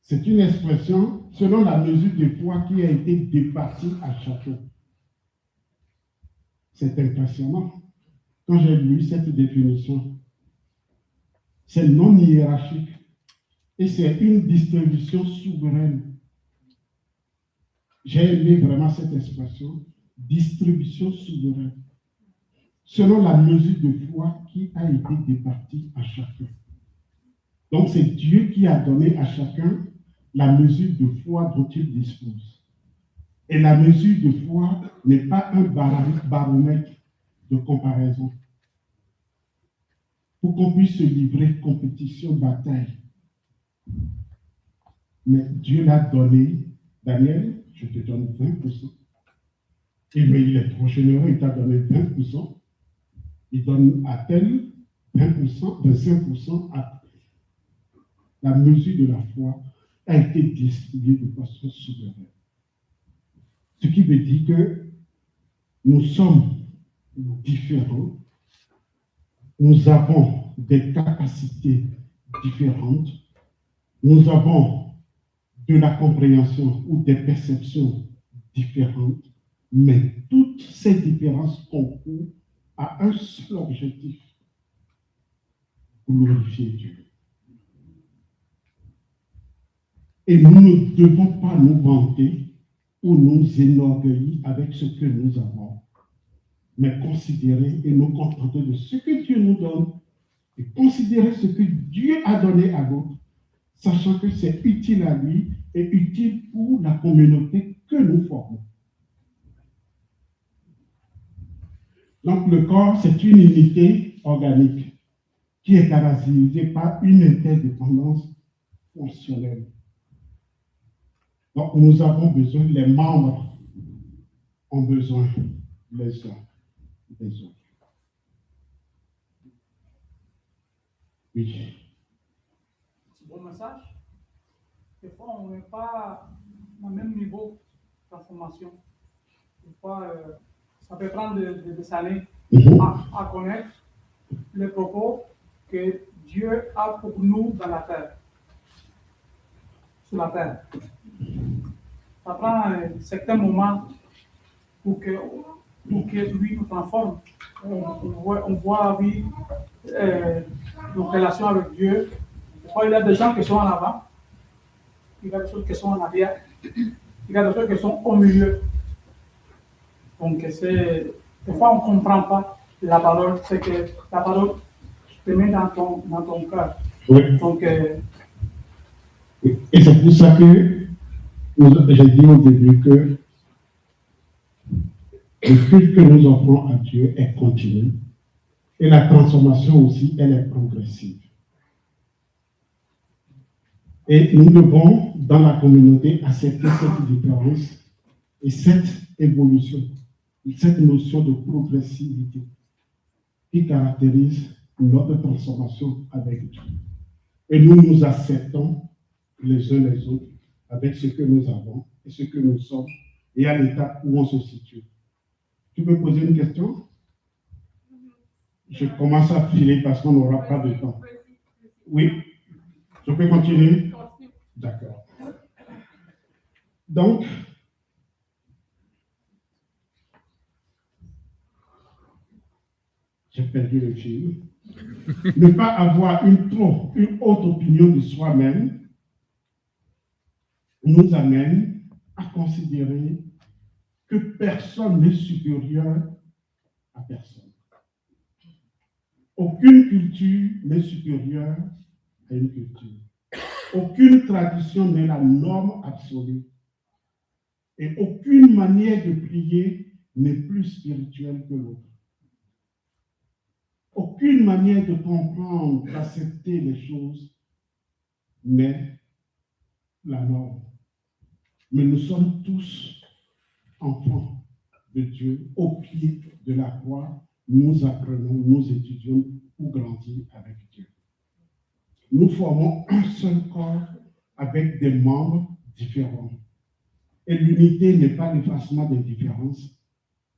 C'est une expression selon la mesure de foi qui a été départie à chacun. C'est impressionnant. Quand j'ai lu cette définition, c'est non hiérarchique et c'est une distribution souveraine. J'ai aimé vraiment cette expression, distribution souveraine, selon la mesure de foi qui a été départie à chacun. Donc c'est Dieu qui a donné à chacun la mesure de foi dont il dispose. Et la mesure de foi n'est pas un baromètre de comparaison. Pour qu'on puisse se livrer compétition, bataille. Mais Dieu l'a donné. Daniel, je te donne 20%. Mais il est trop généreux, il t'a donné 20%. Il donne à tel 20%, 25% à la mesure de la foi a été distribuée de façon souveraine. Ce qui veut dire que nous sommes différents, nous avons des capacités différentes, nous avons de la compréhension ou des perceptions différentes, mais toutes ces différences concourent à un seul objectif, glorifier Dieu. Et nous ne devons pas nous vanter ou nous énorgueillir avec ce que nous avons, mais considérer et nous contenter de ce que Dieu nous donne et considérer ce que Dieu a donné à d'autres, sachant que c'est utile à lui et utile pour la communauté que nous formons. Donc le corps, c'est une unité organique qui est caractérisée par une interdépendance fonctionnelle. Donc nous avons besoin, les membres ont besoin les uns des autres. Oui. C'est un bon message. Des fois, on n'est pas au même niveau de transformation. Des fois, ça peut prendre des années à connaître les propos que Dieu a pour nous dans la terre, sur la terre. Ça prend un certain moment pour que lui nous transforme on voit oui, nos relations avec Dieu. Parfois, il y a des gens qui sont en avant, il y a des choses qui sont en arrière, il y a des choses qui sont au milieu. Donc, des fois, on ne comprend pas la parole, c'est que la parole te met dans ton cœur. Oui. Donc, et c'est pour ça que j'ai dit au début que le culte que nous offrons à Dieu est continu et la transformation aussi, elle est progressive. Et nous devons, dans la communauté, accepter cette différence et cette évolution, cette notion de progressivité qui caractérise notre transformation avec Dieu. Et nous nous acceptons les uns les autres avec ce que nous avons et ce que nous sommes et à l'étape où on se situe. Tu peux poser une question? Je commence à filer parce qu'on n'aura pas de temps. Oui? Je peux continuer? D'accord. Donc, j'ai perdu le fil. Ne pas avoir une haute opinion de soi-même nous amène à considérer que personne n'est supérieur à personne. Aucune culture n'est supérieure à une culture. Aucune tradition n'est la norme absolue. Et aucune manière de prier n'est plus spirituelle que l'autre. Aucune manière de comprendre, d'accepter les choses n'est la norme. Mais nous sommes tous enfants de Dieu, au pied de la croix. Nous apprenons, nous étudions pour grandir avec Dieu. Nous formons un seul corps avec des membres différents. Et l'unité n'est pas l'effacement des différences,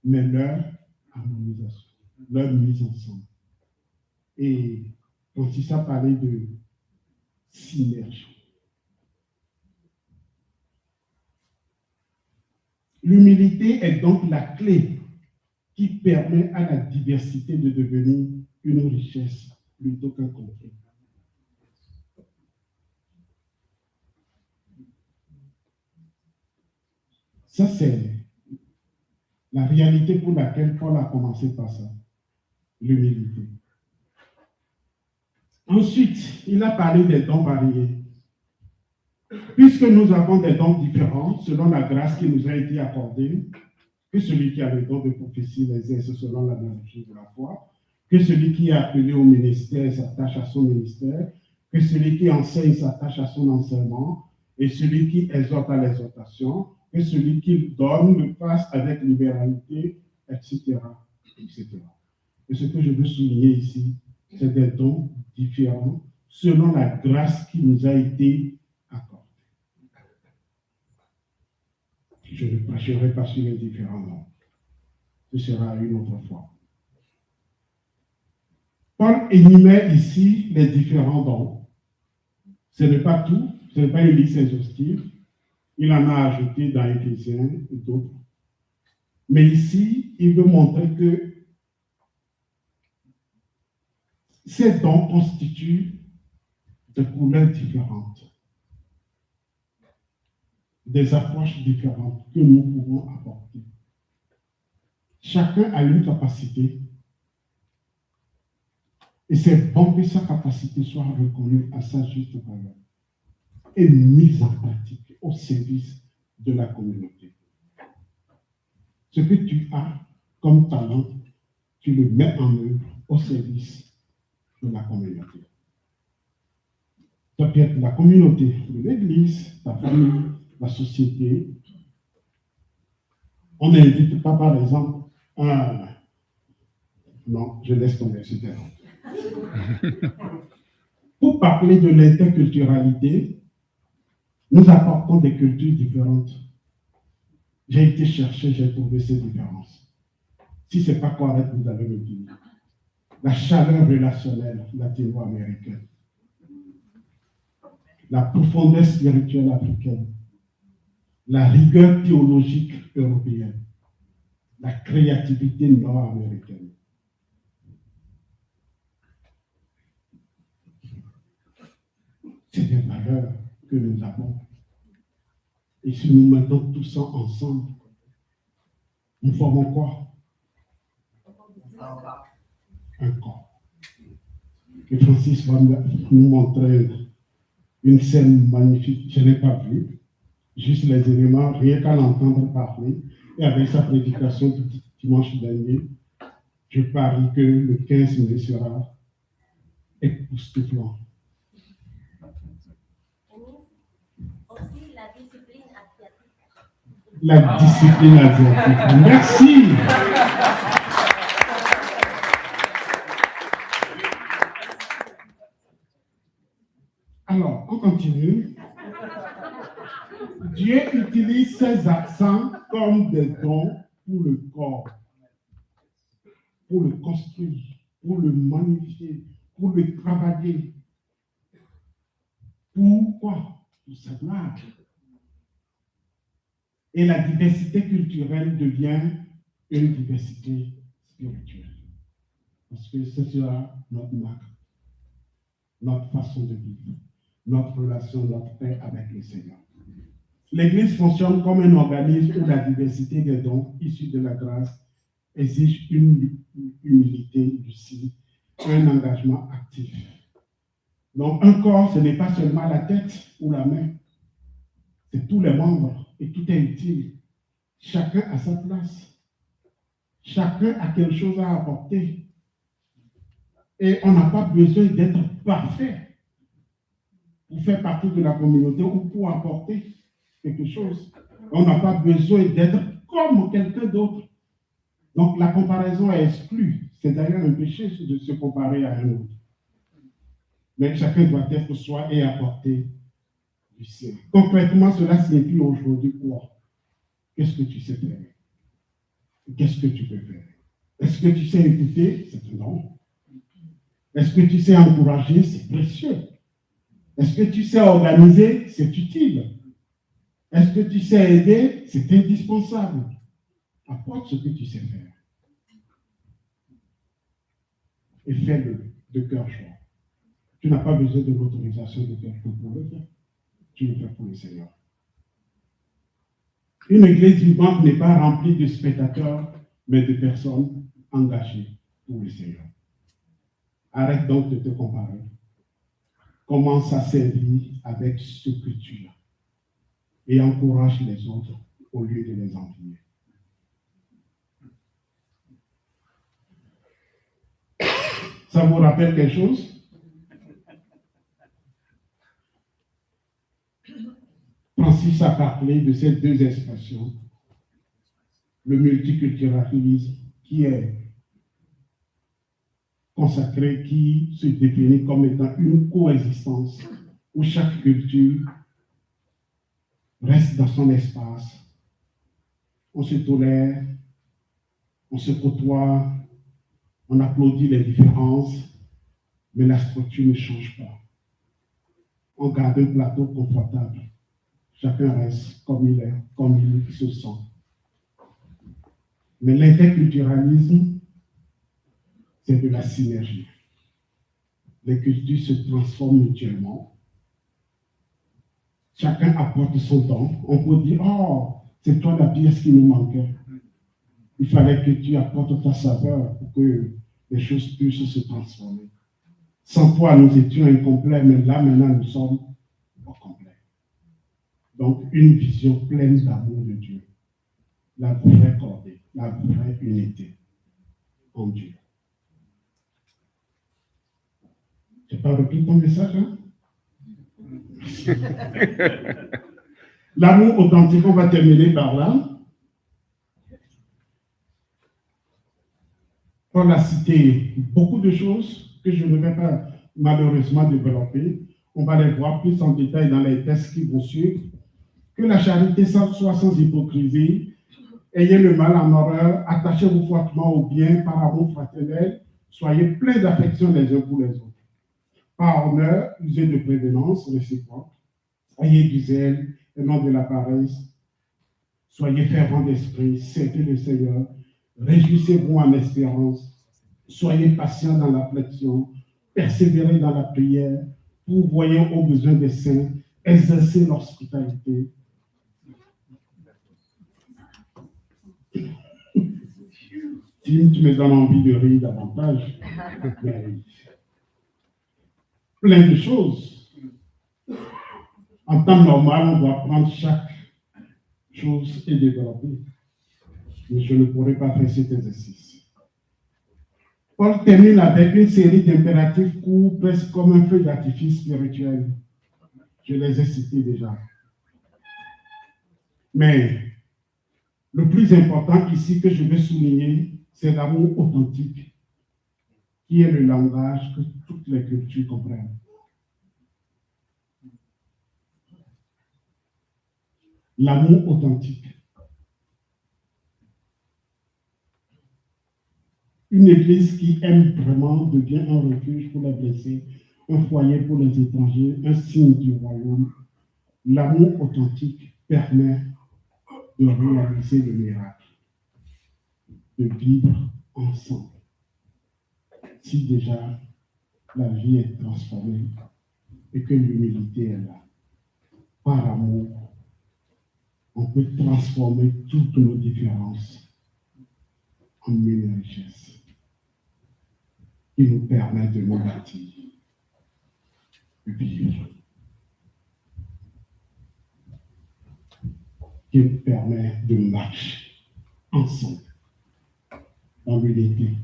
mais leur harmonisation, leur mise ensemble. Et quand il s'est parlé de synergie. L'humilité est donc la clé qui permet à la diversité de devenir une richesse plutôt qu'un conflit. Ça, c'est la réalité pour laquelle Paul a commencé par ça, l'humilité. Ensuite, il a parlé des dons variés. Puisque nous avons des dons différents selon la grâce qui nous a été accordée, que celui qui a le don de prophétie l'exerce selon l'analogie de la foi, que celui qui est appelé au ministère s'attache à son ministère, que celui qui enseigne s'attache à son enseignement, et celui qui exhorte à l'exhortation, que celui qui donne le fasse avec libéralité, etc., etc. Et ce que je veux souligner ici, c'est des dons différents selon la grâce qui nous a été accordée. Je ne prêcherai pas sur les différents dons. Ce sera une autre fois. Paul énumère ici les différents dons. Ce n'est pas tout, ce n'est pas une liste exhaustive. Il en a ajouté dans Éphésiens et d'autres. Mais ici, il veut montrer que ces dons constituent des couleurs différentes, des approches différentes que nous pouvons apporter. Chacun a une capacité et c'est bon que sa capacité soit reconnue à sa juste valeur et mise en pratique au service de la communauté. Ce que tu as comme talent, tu le mets en œuvre au service de la communauté. Ça peut être la communauté de l'Église, ta famille, la société. On n'invite pas, par exemple, un... Non, je laisse tomber, etc. Pour parler de l'interculturalité, nous apportons des cultures différentes. J'ai été chercher, j'ai trouvé ces différences. Si ce n'est pas correct, vous allez me dire. La chaleur relationnelle latino-américaine, la profondeur spirituelle africaine, la rigueur théologique européenne, la créativité nord-américaine, C'est des valeurs que nous avons. Et si nous mettons tout ça ensemble, nous formons quoi? Un corps. Et Francis va nous montrer une scène magnifique. Je n'ai pas vu, juste les éléments, rien qu'à l'entendre parler. Et avec sa prédication du dimanche dernier, je parie que le 15 mai sera époustouflant. Aussi la discipline asiatique. La discipline asiatique. Merci. Alors, on continue. Dieu utilise ses accents comme des dons pour le corps, pour le construire, pour le magnifier, pour le travailler. Pourquoi? Pour sa gloire. Et la diversité culturelle devient une diversité spirituelle. Parce que ce sera notre marque, notre façon de vivre, notre relation, notre paix avec le Seigneur. L'Église fonctionne comme un organisme où la diversité des dons issus de la grâce exige une humilité lucide, un engagement actif. Donc, un corps, ce n'est pas seulement la tête ou la main, c'est tous les membres et tout est utile. Chacun a sa place. Chacun a quelque chose à apporter. Et on n'a pas besoin d'être parfait pour faire partie de la communauté ou pour apporter quelque chose. On n'a pas besoin d'être comme quelqu'un d'autre. Donc la comparaison est exclue. C'est d'ailleurs un péché de se comparer à un autre. Mais chacun doit être soi et apporter du sien. Concrètement, cela signifie aujourd'hui quoi? Qu'est-ce que tu sais faire? Qu'est-ce que tu peux faire? Est-ce que tu sais écouter? C'est un don. Est-ce que tu sais encourager? C'est précieux. Est-ce que tu sais organiser? C'est utile. Est-ce que tu sais aider? C'est indispensable. Apporte ce que tu sais faire. Et fais-le de cœur joie. Tu n'as pas besoin de l'autorisation de quelqu'un pour le faire. Tu le fais pour le Seigneur. Une église vivante n'est pas remplie de spectateurs, mais de personnes engagées pour le Seigneur. Arrête donc de te comparer. Commence à servir avec ce que tu as. Et encourage les autres au lieu de les envier. Ça vous rappelle quelque chose? Francis a parlé de ces deux expressions. Le multiculturalisme qui est consacré, qui se définit comme étant une coexistence où chaque culture reste dans son espace. On se tolère, on se côtoie, on applaudit les différences, mais la structure ne change pas. On garde un plateau confortable. Chacun reste comme il est, comme il se sent. Mais l'interculturalisme, c'est de la synergie. Les cultures se transforment mutuellement. Chacun apporte son don. On peut dire, oh, c'est toi la pièce qui nous manquait. Il fallait que tu apportes ta saveur pour que les choses puissent se transformer. Sans toi, nous étions incomplets, mais là, maintenant, nous sommes complets. Donc, une vision pleine d'amour de Dieu. La vraie cordée, la vraie unité en Dieu. Je n'ai pas repris ton message, hein? L'amour authentique, on va terminer par là. On a cité beaucoup de choses que je ne vais pas malheureusement développer. On va les voir plus en détail dans les textes qui vont suivre. Que la charité soit sans hypocrisie. Ayez le mal en horreur. Attachez-vous fortement au bien par amour fraternel. Soyez pleins d'affection les uns pour les autres. Par honneur, usez de prévenance réciproque. Ayez du zèle et non de la paresse. Soyez fervents d'esprit. Servez le Seigneur. Réjouissez-vous en espérance. Soyez patients dans l'affliction. Persévérez dans la prière. pourvoyant aux besoins des saints, exercer l'hospitalité. Tim, tu me donnes envie de rire davantage. Mais plein de choses. En temps normal, on doit prendre chaque chose et développer. Mais je ne pourrais pas faire cet exercice. Paul termine avec une série d'impératifs courts, presque comme un feu d'artifice spirituel. Je les ai cités déjà. Mais le plus important ici que je veux souligner, c'est l'amour authentique, qui est le langage que toutes les cultures comprennent. L'amour authentique. Une église qui aime vraiment devient un refuge pour les blessés, un foyer pour les étrangers, un signe du royaume. L'amour authentique permet de réaliser le miracle, de vivre ensemble. Si déjà la vie est transformée et que l'humilité est là, par amour, on peut transformer toutes nos différences en une richesse qui nous permet de nous bâtir, de vivre, qui nous permet de marcher ensemble dans l'unité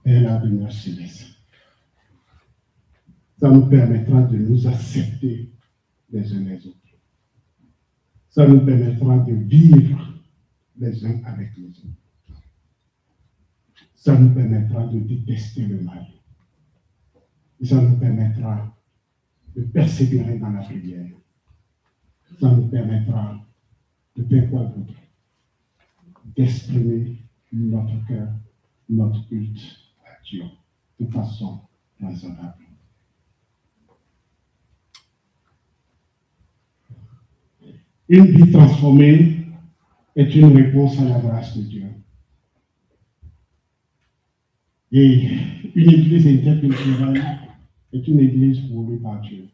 et la demeure céleste. Ça nous permettra de nous accepter les uns les autres. Ça nous permettra de vivre les uns avec les autres. Ça nous permettra de détester le mal. Et ça nous permettra de persévérer dans la prière. Ça nous permettra de faire quoi d'autre? D'exprimer notre cœur, notre culte à Dieu de façon raisonnable. Une vie transformée est une réponse à la grâce de Dieu. Et une église interculturelle est une église voulue par Dieu.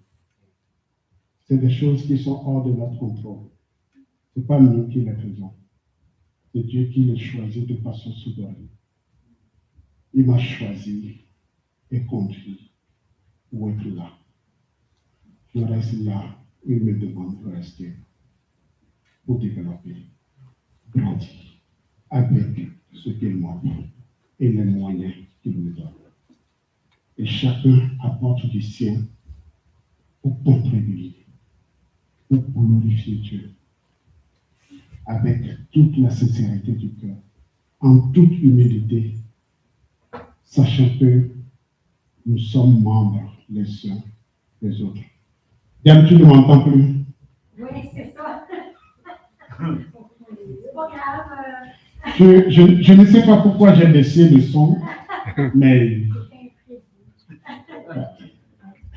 C'est des choses qui sont hors de notre contrôle. Ce n'est pas nous qui les faisons. C'est Dieu qui les choisit de façon souveraine. Il m'a choisi et conduit pour être là. Je reste là où il me demande de rester pour développer, grandir avec ce qu'il m'offre et les moyens qu'il me donne. Et chacun apporte du sien pour contribuer, pour glorifier Dieu, avec toute la sincérité du cœur, en toute humilité, sachant que nous sommes membres les uns des autres. Diane, tu ne m'entends plus? Oui, c'est ça. C'est pas grave. Je ne sais pas pourquoi j'ai laissé le son, mais...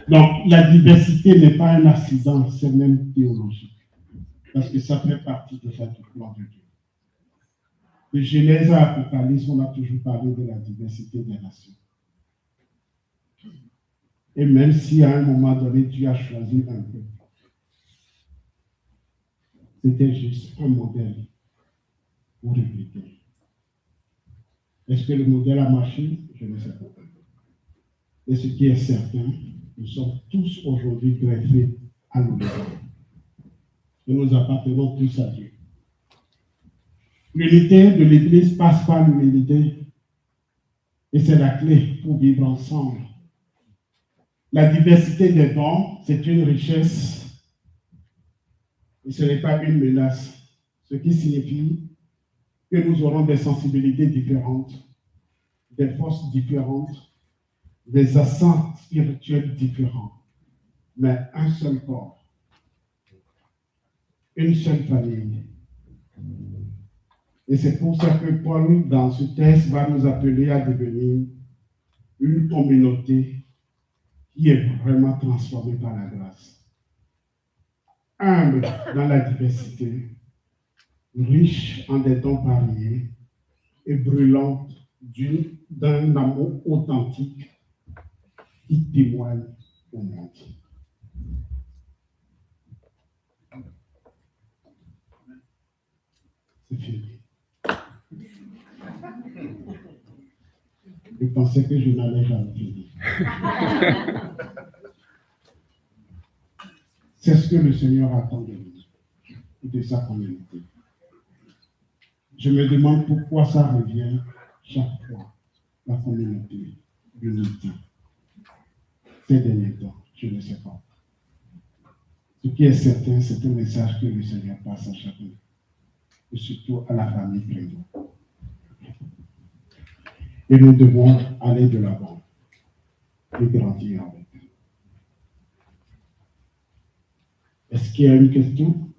Donc, la diversité n'est pas un accident, c'est même théologique. Parce que ça fait partie déjà du plan de Dieu. De Genèse à Apocalypse, on a toujours parlé de la diversité des nations. Et même si à un moment donné, Dieu a choisi un peuple, c'était juste un modèle pour répliquer. Est-ce que le modèle a marché? Je ne sais pas. Et ce qui est certain, nous sommes tous aujourd'hui greffés à nous-mêmes. Et nous appartenons tous à Dieu. L'unité de l'Église passe par l'humilité. Et c'est la clé pour vivre ensemble. La diversité des dons, c'est une richesse. Et ce n'est pas une menace. Ce qui signifie que nous aurons des sensibilités différentes, des forces différentes, des accents spirituels différents, mais un seul corps, une seule famille. Et c'est pour ça que Paul, dans ce texte, va nous appeler à devenir une communauté qui est vraiment transformée par la grâce. Humble dans la diversité, riche en des dons variés et brûlante d'un amour authentique qui témoigne au monde. C'est fini. Je pensais que je n'allais jamais finir. C'est ce que le Seigneur attend de nous et de sa communauté. Je me demande pourquoi ça revient chaque fois, la communauté, l'unité. Ces derniers temps, je ne sais pas. Ce qui est certain, c'est un message que le Seigneur passe à chacun, et surtout à la famille Prédo. Et nous devons aller de l'avant et grandir avec. Est-ce qu'il y a une question?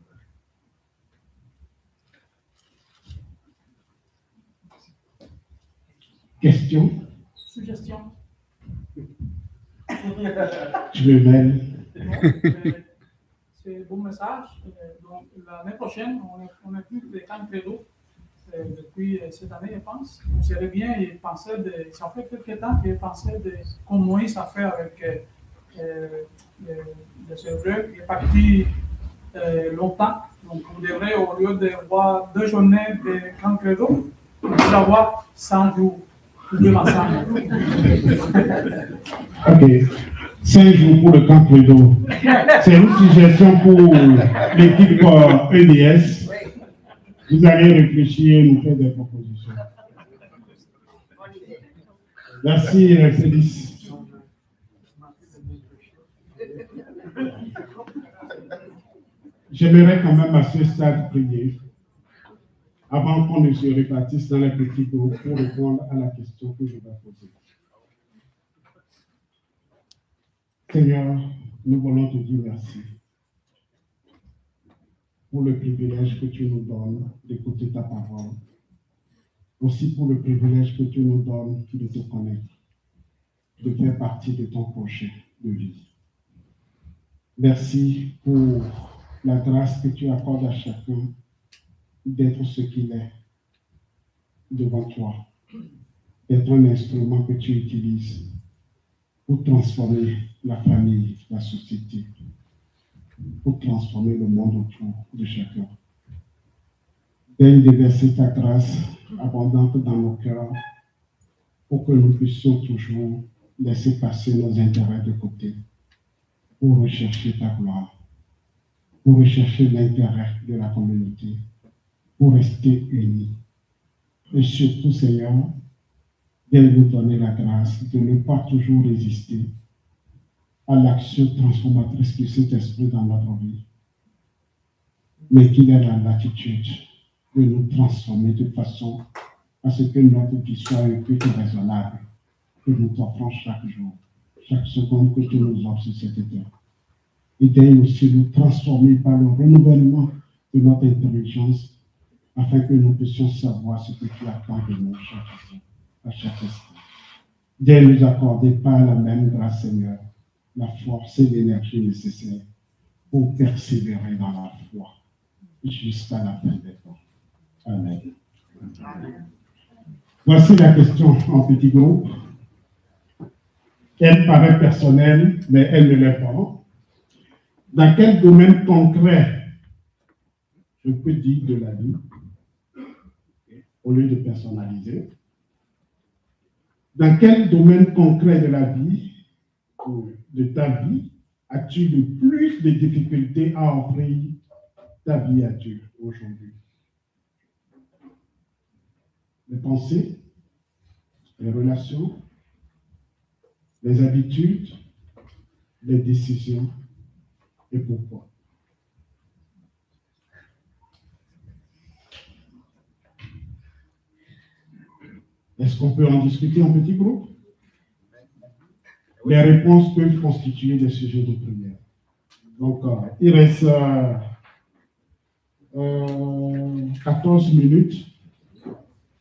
Question? Suggestion. Je me mêle. C'est un bon message. Donc, l'année prochaine, on a plus de camps Credo depuis cette année, je pense. On serait bien, ça fait quelques temps qu'il pensait comme Moïse a fait avec le serveur. Il est parti longtemps. Donc, on devrait, au lieu d'avoir 2 journées de camp Credo, on devrait avoir 100 jours. Ensemble. Ok. 5 jours pour le camp Credo. C'est une suggestion pour l'équipe EDS. Vous allez réfléchir et nous faire des propositions. Merci, Félix. J'aimerais quand même à ce stade prier avant qu'on ne se répartisse dans les petits groupes pour répondre à la question que je vais poser. Seigneur, nous voulons te dire merci pour le privilège que tu nous donnes d'écouter ta parole, aussi pour le privilège que tu nous donnes de te connaître, de faire partie de ton projet de vie. Merci pour la grâce que tu accordes à chacun d'être ce qu'il est devant toi, d'être un instrument que tu utilises pour transformer la famille, la société, pour transformer le monde autour de chacun. Daigne déverser ta grâce abondante dans nos cœurs pour que nous puissions toujours laisser passer nos intérêts de côté pour rechercher ta gloire, pour rechercher l'intérêt de la communauté, pour rester unis. Et surtout, Seigneur, daigne nous donner la grâce de ne pas toujours résister à l'action transformatrice de cet esprit dans notre vie, mais qu'il ait la latitude de nous transformer de façon à ce que notre vie soit un peu raisonnable, que nous t'offrons chaque jour, chaque seconde que tu nous offres sur cette terre. Et daigne aussi nous transformer par le renouvellement de notre intelligence, afin que nous puissions savoir ce que tu attends de nous chaque jour, à chaque instant. Daigne nous accorder par la même grâce, Seigneur, la force et l'énergie nécessaires pour persévérer dans la foi jusqu'à la fin des temps. Amen. Voici la question en petit groupe. Elle paraît personnelle, mais elle ne l'est pas. Dans quel domaine concret, je peux dire de la vie, au lieu de personnaliser, dans quel domaine concret de la vie, ou de ta vie, as-tu le plus de difficultés à offrir ta vie à Dieu aujourd'hui? Les pensées, les relations, les habitudes, les décisions, et pourquoi? Est-ce qu'on peut en discuter en petit groupe? Les réponses peuvent constituer des sujets de prière. Donc, il reste 14 minutes.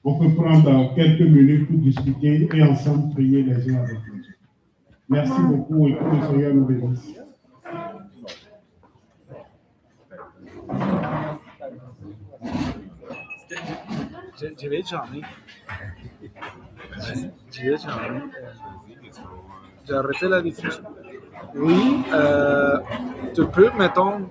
On peut prendre quelques minutes pour discuter et ensemble prier les uns avec les autres. Merci beaucoup et que le Seigneur nous bénisse. Je vais jamais. J'ai arrêté la diffusion. Oui, tu peux, mettons,